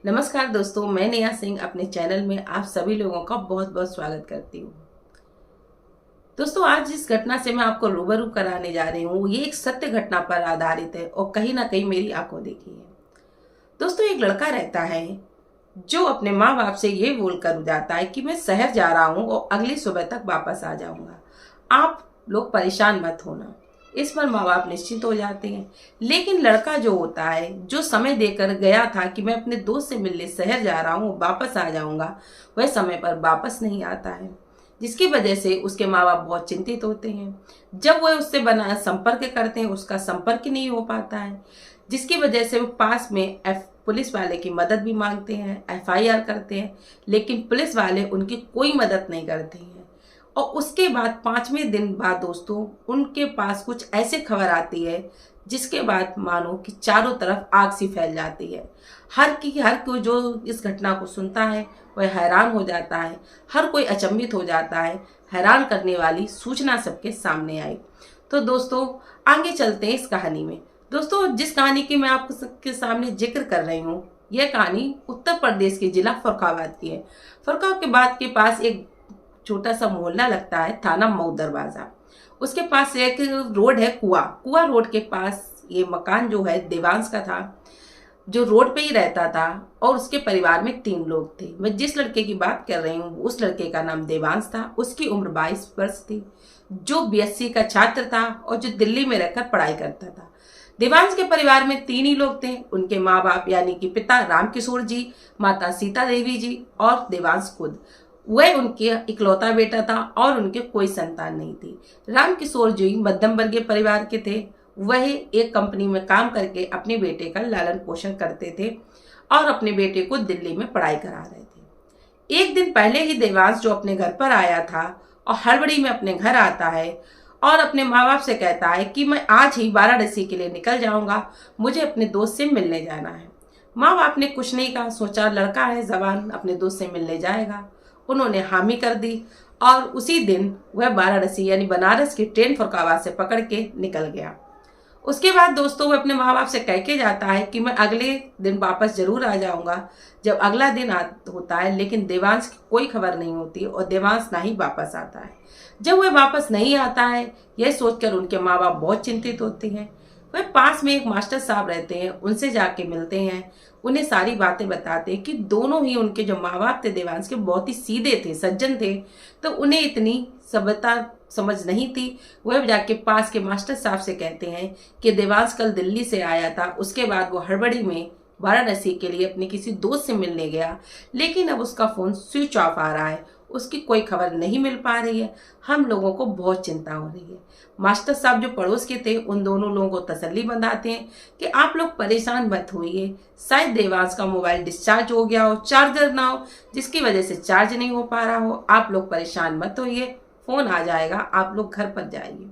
नमस्कार दोस्तों, मैं नेहा सिंह अपने चैनल में आप सभी लोगों का बहुत बहुत स्वागत करती हूँ। दोस्तों, आज जिस घटना से मैं आपको रूबरू कराने जा रही हूँ, ये एक सत्य घटना पर आधारित है और कहीं ना कहीं मेरी आंखों देखी है। दोस्तों, एक लड़का रहता है जो अपने माँ बाप से ये बोलकर जाता है कि मैं शहर जा रहा हूँ और अगली सुबह तक वापस आ जाऊंगा। आप लोग परेशान मत होना। इस पर माँ बाप निश्चित हो जाते हैं। लेकिन लड़का जो होता है, जो समय देकर गया था कि मैं अपने दोस्त से मिलने शहर जा रहा हूँ, वापस आ जाऊंगा, वह समय पर वापस नहीं आता है, जिसकी वजह से उसके माँ बाप बहुत चिंतित होते हैं। जब वह उससे बना संपर्क करते हैं, उसका संपर्क नहीं हो पाता है, जिसकी वजह से वो पास में पुलिस वाले की मदद भी मांगते हैं, एफआईआर करते हैं, लेकिन पुलिस वाले उनकी कोई मदद नहीं करते हैं। और उसके बाद 5वें दिन बाद दोस्तों, उनके पास कुछ ऐसे खबर आती है जिसके बाद मानो कि चारों तरफ आग सी फैल जाती है। हर कोई जो इस घटना को सुनता है वह हैरान हो जाता है। हर कोई अचंभित हो जाता है। हैरान करने वाली सूचना सबके सामने आई। तो दोस्तों, आगे चलते हैं इस कहानी में। दोस्तों, जिस कहानी की मैं आपको सबके सामने जिक्र कर रही हूँ, यह कहानी उत्तर प्रदेश के जिला फरुखाबाद की है। फरुखाबाद के पास एक छोटा सा मोहल्ला लगता है, थाना मऊ दरवाजा। उसके पास एक रोड है, कुआ रोड के पास ये मकान जो है देवांश का था, जो रोड पे ही रहता था। और उसके परिवार में 3 लोग थे। मैं जिस लड़के की बात कर रही हूँ, उस लड़के का नाम देवांश था। उसकी उम्र 22 वर्ष थी, जो बीएससी का छात्र था और जो दिल्ली में रहकर पढ़ाई करता था। देवांश के परिवार में 3 ही लोग थे, उनके माँ बाप यानी कि पिता रामकिशोर जी, माता सीता देवी जी और देवांश खुद। वह उनके इकलौता बेटा था और उनके कोई संतान नहीं थी। रामकिशोर जी मध्यम वर्गीय परिवार के थे। वह एक कंपनी में काम करके अपने बेटे का लालन पोषण करते थे और अपने बेटे को दिल्ली में पढ़ाई करा रहे थे। एक दिन पहले ही देवांश जो अपने घर पर आया था और हड़बड़ी में अपने घर आता है और अपने माँ बाप से कहता है कि मैं आज ही वाराणसी के लिए निकल जाऊंगा, मुझे अपने दोस्त से मिलने जाना है। माँ बाप ने कुछ नहीं कहा, सोचा लड़का है जवान, अपने दोस्त से मिलने जाएगा। उन्होंने हामी कर दी और उसी दिन वह वाराणसी यानी बनारस की ट्रेन फरुखाबाद से पकड़ के निकल गया। उसके बाद दोस्तों, वो अपने माँ बाप से कह के जाता है कि मैं अगले दिन वापस जरूर आ जाऊंगा। जब अगला दिन होता है, लेकिन देवांश की कोई खबर नहीं होती और देवांश ना ही वापस आता है। जब वह वापस नहीं आता है, यह सोचकर उनके माँ बाप बहुत चिंतित होते हैं। वह पास में एक मास्टर साहब रहते हैं, उनसे जाके मिलते हैं, उन्हें सारी बातें बताते हैं कि दोनों ही उनके जो माँ बाप थे देवांश के, बहुत ही सीधे थे, सज्जन थे, तो उन्हें इतनी सभ्यता समझ नहीं थी। वह जाके पास के मास्टर साहब से कहते हैं कि देवांश कल दिल्ली से आया था, उसके बाद वो हड़बड़ी में वाराणसी के लिए अपने किसी दोस्त से मिलने गया, लेकिन अब उसका फोन स्विच ऑफ आ रहा है, उसकी कोई खबर नहीं मिल पा रही है। हम लोगों को बहुत चिंता हो रही है। मास्टर साहब जो पड़ोस के थे, उन दोनों लोगों को तसल्ली बंधाते हैं कि आप लोग परेशान मत होइए, शायद देवांश का मोबाइल डिस्चार्ज हो गया हो, चार्जर ना हो, जिसकी वजह से चार्ज नहीं हो पा रहा हो। आप लोग परेशान मत होइए, फोन आ जाएगा, आप लोग घर पर जाइए।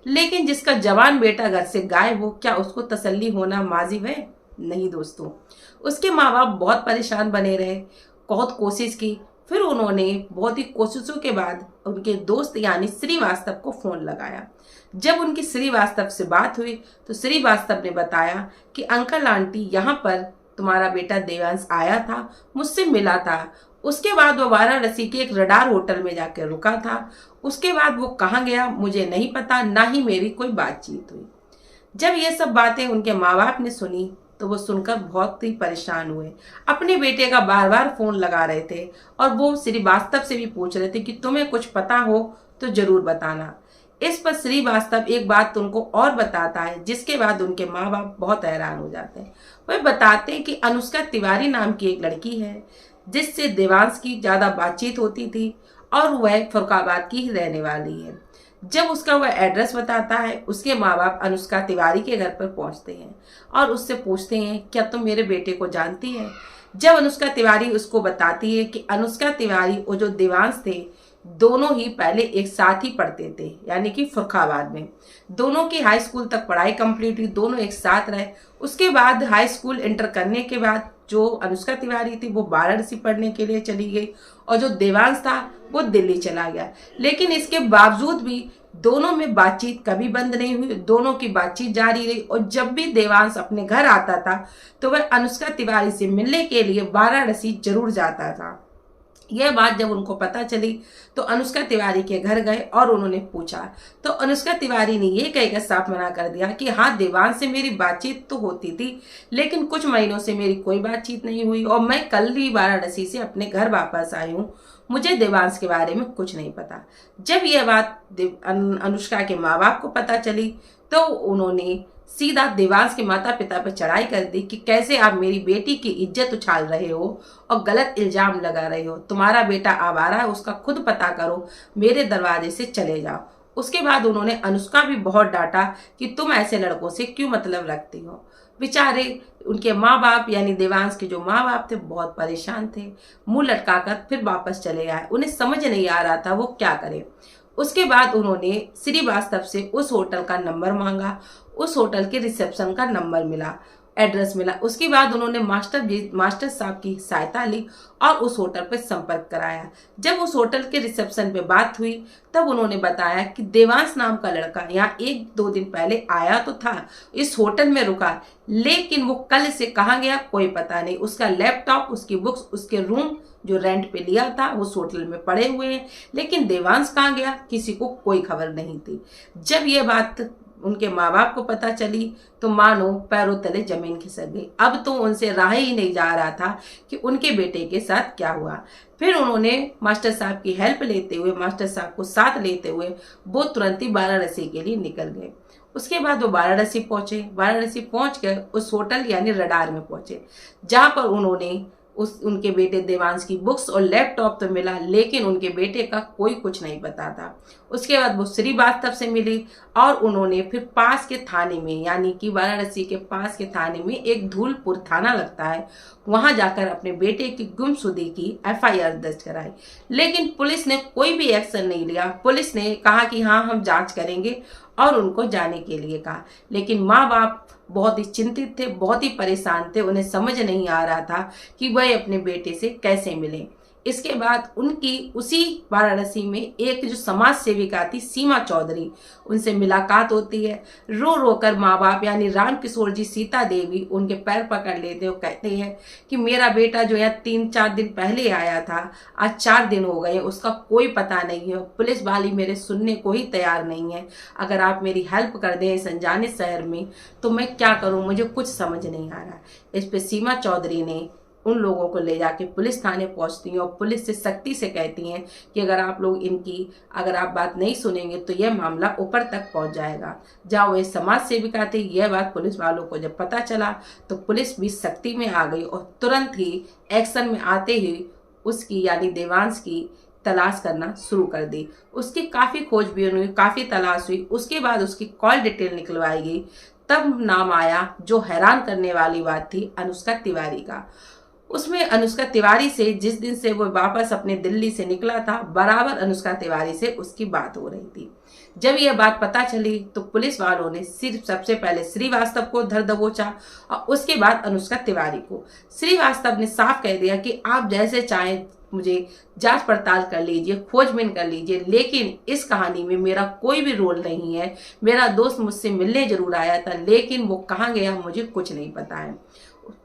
लेकिन जिसका जवान बेटा घर से गायब हो, क्या उसको तसल्ली होना माजिब है? नहीं दोस्तों, उसके माँ बाप बहुत परेशान बने रहे, बहुत कोशिश की। फिर उन्होंने बहुत ही कोशिशों के बाद उनके दोस्त यानी श्रीवास्तव को फोन लगाया। जब उनकी श्रीवास्तव से बात हुई तो श्रीवास्तव ने बताया कि अंकल आंटी, यहाँ पर तुम्हारा बेटा देवांश आया था, मुझसे मिला था। उसके बाद वो वाराणसी के एक रडार होटल में जाकर रुका था। उसके बाद वो कहाँ गया मुझे नहीं पता, ना ही मेरी कोई बातचीत हुई। जब ये सब बातें उनके माँ बाप ने सुनी तो वो सुनकर बहुत ही परेशान हुए। अपने बेटे का बार बार फोन लगा रहे थे और वो श्रीवास्तव से भी पूछ रहे थे कि तुम्हें कुछ पता हो तो जरूर बताना। इस पर श्रीवास्तव एक बात उनको और बताता है, जिसके बाद उनके माँ बाप बहुत हैरान हो जाते हैं। वह बताते हैं कि अनुष्का तिवारी नाम की एक लड़की है, जिससे देवांश की ज्यादा बातचीत होती थी और वह फरुखाबाद की ही रहने वाली है। जब उसका वह एड्रेस बताता है, उसके माँ बाप अनुष्का तिवारी के घर पर पहुंचते हैं और उससे पूछते हैं, क्या तुम मेरे बेटे को जानती है? जब अनुष्का तिवारी उसको बताती है कि अनुष्का तिवारी और जो देवांश थे, दोनों ही पहले एक साथ ही पढ़ते थे, यानी कि फरुखाबाद में। दोनों की हाई स्कूल तक पढ़ाई कंप्लीट हुई, दोनों एक साथ रहे। उसके बाद हाई स्कूल इंटर करने के बाद जो अनुष्का तिवारी थी वो वाराणसी पढ़ने के लिए चली गई और जो देवांश था वो दिल्ली चला गया। लेकिन इसके बावजूद भी दोनों में बातचीत कभी बंद नहीं हुई, दोनों की बातचीत जारी रही। और जब भी देवांश अपने घर आता था तो वह अनुष्का तिवारी से मिलने के लिए वाराणसी जरूर जाता था। यह बात जब उनको पता चली तो अनुष्का तिवारी के घर गए और उन्होंने पूछा, तो अनुष्का तिवारी ने यह कहकर साफ मना कर दिया कि हाँ, देवांश से मेरी बातचीत तो होती थी, लेकिन कुछ महीनों से मेरी कोई बातचीत नहीं हुई और मैं कल ही वाराणसी से अपने घर वापस आई हूँ। मुझे देवांश के बारे में कुछ नहीं पता। जब यह बात अनुष्का के माँ बाप को पता चली तो उन्होंने सीधा देवांश के माता पिता पर चढ़ाई कर दी कि कैसे आप मेरी बेटी की इज्जत उछाल रहे हो और गलत इल्जाम लगा रहे हो। तुम्हारा बेटा आवारा है, उसका खुद पता करो, मेरे दरवाजे से चले जाओ। उसके बाद उन्होंने अनुष्का भी बहुत डांटा कि तुम ऐसे लड़कों से क्यों मतलब रखती हो। बेचारे उनके माँ बाप यानी देवांश के जो माँ बाप थे बहुत परेशान थे, मुंह लटकाकर फिर वापस चले आए। उन्हें समझ नहीं आ रहा था वो क्या करें। उसके बाद उन्होंने श्रीवास्तव से उस होटल का नंबर मांगा, उस होटल के रिसेप्शन का नंबर मिला, एड्रेस मिला। उसके बाद उन्होंने मास्टर साहब की सहायता ली और उस होटल पर संपर्क कराया। जब उस होटल के रिसेप्शन पे बात हुई तब उन्होंने बताया कि देवांश नाम का लड़का यहाँ 1-2 दिन पहले आया तो था, इस होटल में रुका, लेकिन वो कल से कहाँ गया कोई पता नहीं। उसका लैपटॉप, उसकी बुक्स, उसके रूम जो रेंट पे लिया था उस होटल में पड़े हुए हैं, लेकिन देवांश कहाँ गया किसी को कोई खबर नहीं थी। जब ये बात उनके माँ बाप को पता चली तो मानो पैरों तले जमीन खिसक गई। अब तो उनसे रहा ही नहीं जा रहा था कि उनके बेटे के साथ क्या हुआ। फिर उन्होंने मास्टर साहब की हेल्प लेते हुए, मास्टर साहब को साथ लेते हुए वो तुरंत ही वाराणसी के लिए निकल गए। उसके बाद वो वाराणसी पहुंचे। वाराणसी पहुंच कर उस होटल यानी रडार में पहुंचे, जहां पर उन्होंने उनके बेटे देवांश की बुक्स और लैपटॉप तो मिला, लेकिन उनके बेटे का कोई कुछ नहीं पता था। उसके बाद वो श्रीवास्तव से मिली और उन्होंने फिर पास के थाने में यानी कि वाराणसी के पास के थाने में एक धूलपुर थाना लगता है, वहां जाकर अपने बेटे की गुमशुदगी की FIR दर्ज कराई। लेकिन पुलिस ने कोई भी एक्शन नहीं लिया। पुलिस ने कहा कि हाँ, हम जांच करेंगे और उनको जाने के लिए कहा, लेकिन माँ बाप बहुत ही चिंतित थे, बहुत ही परेशान थे। उन्हें समझ नहीं आ रहा था कि वह अपने बेटे से कैसे मिले। इसके बाद उनकी उसी वाराणसी में एक जो समाज सेविका थी सीमा चौधरी, उनसे मुलाकात होती है। रो रो कर माँ बाप यानी राम किशोर जी, सीता देवी उनके पैर पकड़ लेते हो, कहते हैं कि मेरा बेटा जो है 3-4 दिन पहले आया था, आज 4 दिन हो गए, उसका कोई पता नहीं है। पुलिस वाली मेरे सुनने को ही तैयार नहीं है। अगर आप मेरी हेल्प कर दें इस अनजाने शहर में तो मैं क्या करूं, मुझे कुछ समझ नहीं आ रहा। इस पे सीमा चौधरी ने उन लोगों को ले जाके पुलिस थाने पहुंचती हैं और पुलिस से सख्ती से कहती हैं कि अगर आप लोग अगर आप बात नहीं सुनेंगे तो यह मामला ऊपर तक पहुंच जाएगा। जहाँ वो समाज सेविका थे, यह बात पुलिस वालों को जब पता चला तो पुलिस भी सख्ती में आ गई और तुरंत ही एक्शन में आते ही उसकी यानी देवांश की तलाश करना शुरू कर दी। उसकी काफ़ी खोजबीन हुई, काफ़ी तलाश हुई। उसके बाद उसकी कॉल डिटेल निकलवाई गई, तब नाम आया जो हैरान करने वाली बात थी, अनुष्का तिवारी का। उसमें अनुष्का तिवारी से जिस दिन से वो वापस अपने दिल्ली से निकला था, बराबर अनुष्का तिवारी से उसकी बात हो रही थी। जब यह बात पता चली तो पुलिस वालों ने सिर्फ सबसे पहले श्रीवास्तव को धर दबोचा और उसके बाद अनुष्का तिवारी को। श्रीवास्तव ने साफ कह दिया कि आप जैसे चाहें मुझे जांच पड़ताल कर लीजिए, खोजबीन कर लीजिए, लेकिन इस कहानी में मेरा कोई भी रोल नहीं है। मेरा दोस्त मुझसे मिलने जरूर आया था, लेकिन वो कहाँ गया मुझे कुछ नहीं पता है।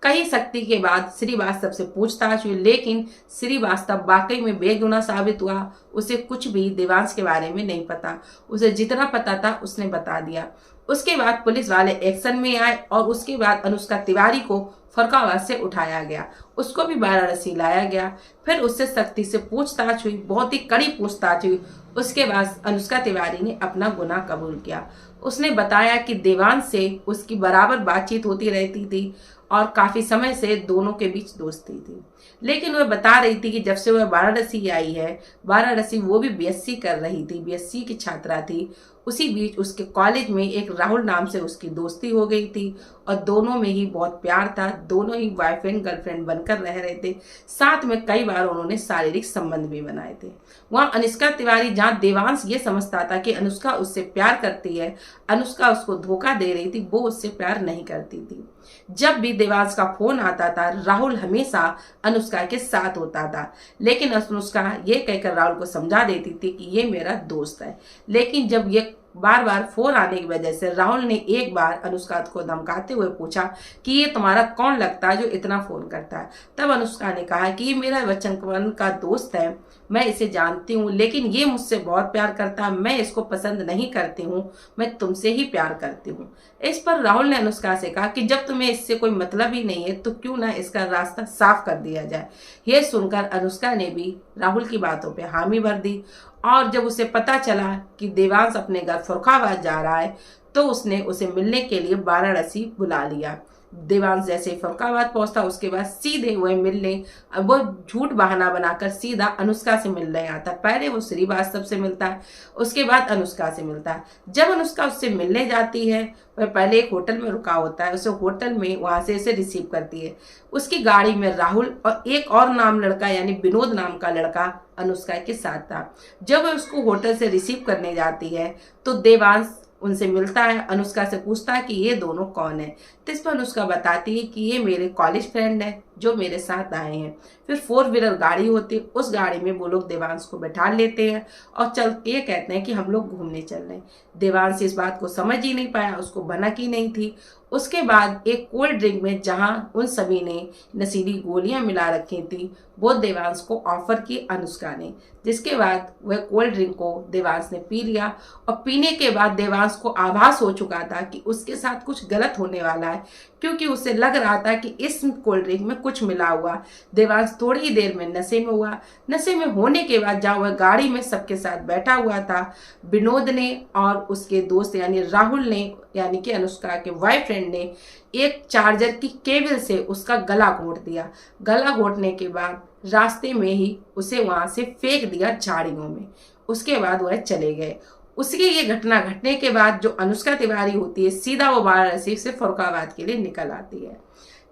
कई सख्ती के बाद श्रीवास्तव से पूछताछ हुई, लेकिन श्रीवास्तव वाकई में बेगुनाह साबित हुआ। उसे कुछ भी देवांश के बारे में नहीं पता। उसे जितना पता था उसने बता दिया। उसके बाद पुलिस वाले एक्शन में आए और उसके बाद अनुष्का तिवारी को फरुखाबाद से उठाया गया, उसको भी वाराणसी लाया गया। फिर उससे सख्ती से पूछताछ हुई, बहुत ही कड़ी पूछताछ हुई। उसके बाद अनुष्का तिवारी ने अपना गुनाह कबूल किया। उसने बताया कि देवांश से उसकी बराबर बातचीत होती रहती थी और काफी समय से दोनों के बीच दोस्ती थी। लेकिन वह बता रही थी कि जब से वह वाराणसी आई है, वाराणसी वो भी BSc कर रही थी, BSc की छात्रा थी, उसी बीच उसके कॉलेज में एक राहुल नाम से उसकी दोस्ती हो गई थी और दोनों में ही बहुत प्यार था। दोनों ही बॉयफ्रेंड गर्लफ्रेंड बनकर रह रहे थे। साथ में कई बार उन्होंने शारीरिक संबंध भी बनाए थे। वहाँ अनुष्का तिवारी, जहाँ देवांश ये समझता था कि अनुष्का उससे प्यार करती है, अनुष्का उसको धोखा दे रही थी, वो उससे प्यार नहीं करती थी। जब भी देवांश का फोन आता था, राहुल हमेशा अनुष्का के साथ होता था, लेकिन अनुष्का ये कहकर राहुल को समझा देती थी कि ये मेरा दोस्त है। लेकिन जब ये बार बार फोन आने की वजह से राहुल ने एक बार अनुष्का को धमकाते हुए पूछा कि ये तुम्हारा कौन लगता है जो इतना फोन करता है। तब अनुष्का ने कहा कि ये मेरा बचपन का दोस्त है, मैं इसे जानती हूँ, लेकिन ये मुझसे बहुत प्यार करता है, मैं इसको पसंद नहीं करती हूँ, मैं तुमसे ही प्यार करती हूँ। इस पर राहुल ने अनुष्का से कहा कि जब तुम्हें इससे कोई मतलब ही नहीं है तो क्यों ना इसका रास्ता साफ कर दिया जाए। यह सुनकर अनुष्का ने भी राहुल की बातों पे हामी भर दी और जब उसे पता चला कि देवांश अपने घर फर्रुखाबाद जा रहा है तो उसने उसे मिलने के लिए वाराणसी बुला लिया। देवांश जैसे फर्रुखाबाद पहुंचता, उसके बाद सीधे वह मिलने, वो झूठ बहाना बनाकर सीधा अनुष्का से मिलने आता। पहले वो श्रीवास्तव से मिलता है, उसके बाद अनुष्का से मिलता है। जब अनुष्का उससे मिलने जाती है, वह पहले एक होटल में रुका होता है, उसे होटल में वहां से इसे रिसीव करती है। उसकी गाड़ी में राहुल और एक और नाम लड़का यानी विनोद नाम का लड़का अनुष्का के साथ था। जब वह उसको होटल से रिसीव करने जाती है तो देवांश उनसे मिलता है, अनुष्का से पूछता है कि ये दोनों कौन है। तो इस पर अनुष्का बताती है कि ये मेरे कॉलेज फ्रेंड है जो मेरे साथ आए हैं। फिर 4 व्हीलर गाड़ी होती है, उस गाड़ी में वो लोग देवांश को बैठा लेते हैं और चल के कहते हैं कि हम लोग घूमने चल रहे हैं। देवांश इस बात को समझ ही नहीं पाया, उसको भनक ही नहीं थी। उसके बाद एक कोल्ड ड्रिंक में जहां उन सभी ने नशीली गोलियां मिला रखी थी वो देवांश को ऑफर की अनुष्का ने, जिसके बाद वह कोल्ड ड्रिंक को देवांश ने पी लिया और पीने के बाद देवांश को आभास हो चुका था कि उसके साथ कुछ गलत होने वाला है, क्योंकि उसे लग रहा था कि इस कोल्ड ड्रिंक में कुछ मिला हुआ। देवांश थोड़ी ही देर में नशे में हुआ। नशे में होने के बाद जहाँ वह गाड़ी में सबके साथ बैठा हुआ था, विनोद ने और उसके दोस्त यानी राहुल ने यानी कि अनुष्का के बॉयफ्रेंड ने एक चार्जर की केबल से उसका गला घोट दिया। गला घोटने के बाद रास्ते में ही उसे वहां से फेंक दिया झाड़ियों में। उसके बाद वह चले गए। उसकी ये घटना घटने के बाद जो अनुष्का तिवारी होती है सीधा वो वाराणसी से फर्रुखाबाद के लिए निकल आती है।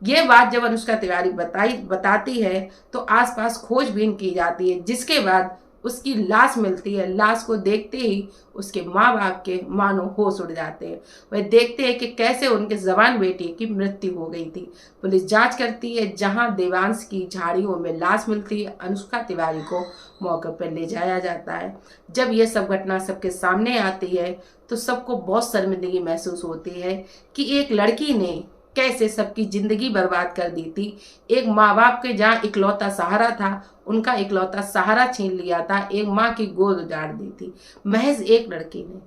ये बात जब अनुष्का तिवारी बताती है तो आसपास खोजबीन की जाती है, जिसके बाद उसकी लाश मिलती है। लाश को देखते ही उसके माँ बाप के मानो होश उड़ जाते हैं। वह देखते हैं कि कैसे उनके जवान बेटी की मृत्यु हो गई थी। पुलिस जांच करती है, जहां देवांश की झाड़ियों में लाश मिलती है। अनुष्का तिवारी को मौके पर ले जाया जाता है। जब यह सब घटना सबके सामने आती है तो सबको बहुत शर्मिंदगी महसूस होती है कि एक लड़की ने कैसे सबकी जिंदगी बर्बाद कर दी थी। एक माँ बाप के जहाँ इकलौता सहारा था, उनका इकलौता सहारा छीन लिया था। एक माँ की गोद उजाड़ दी थी महज एक लड़की ने।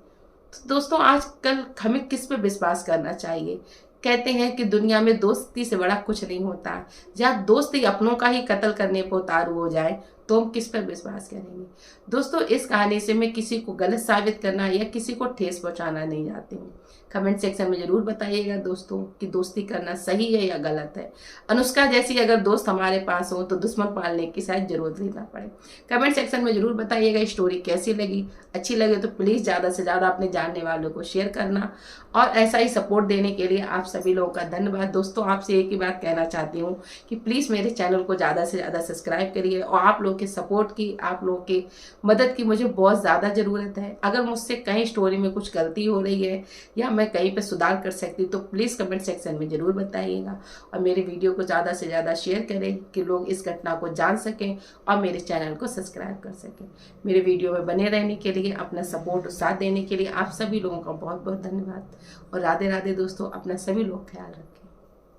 तो दोस्तों, आजकल हमें किस पे विश्वास करना चाहिए? कहते हैं कि दुनिया में दोस्ती से बड़ा कुछ नहीं होता। जहाँ दोस्ती अपनों का ही कत्ल करने पर उतारू हो जाए तो हम किस पर विश्वास करेंगे? दोस्तों, इस कहानी से मैं किसी को गलत साबित करना या किसी को ठेस पहुंचाना नहीं चाहती हूँ। कमेंट सेक्शन में जरूर बताइएगा दोस्तों कि दोस्ती करना सही है या गलत है। अनुष्का जैसी अगर दोस्त हमारे पास हो तो दुश्मन पालने की शायद जरूरत ही ना पड़े। कमेंट सेक्शन में जरूर बताइएगा स्टोरी कैसी लगी। अच्छी लगे तो प्लीज़ ज़्यादा से ज़्यादा अपने जानने वालों को शेयर करना और ऐसा ही सपोर्ट देने के लिए आप सभी लोगों का धन्यवाद। दोस्तों, आपसे एक ही बात कहना चाहती हूँ कि प्लीज़ मेरे चैनल को ज़्यादा से ज़्यादा सब्सक्राइब करिए और आप लोग के सपोर्ट की, आप लोग के मदद की मुझे बहुत ज़्यादा ज़रूरत है। अगर मुझसे कहीं स्टोरी में कुछ गलती हो रही है या मैं कहीं पे सुधार कर सकती तो प्लीज़ कमेंट सेक्शन में ज़रूर बताइएगा और मेरे वीडियो को ज़्यादा से ज़्यादा शेयर करें कि लोग इस घटना को जान सकें और मेरे चैनल को सब्सक्राइब कर सकें। मेरे वीडियो में बने रहने के लिए, अपना सपोर्ट और साथ देने के लिए आप सभी लोगों का बहुत बहुत धन्यवाद और राधे राधे। दोस्तों, अपना सभी लोग ख्याल रखें।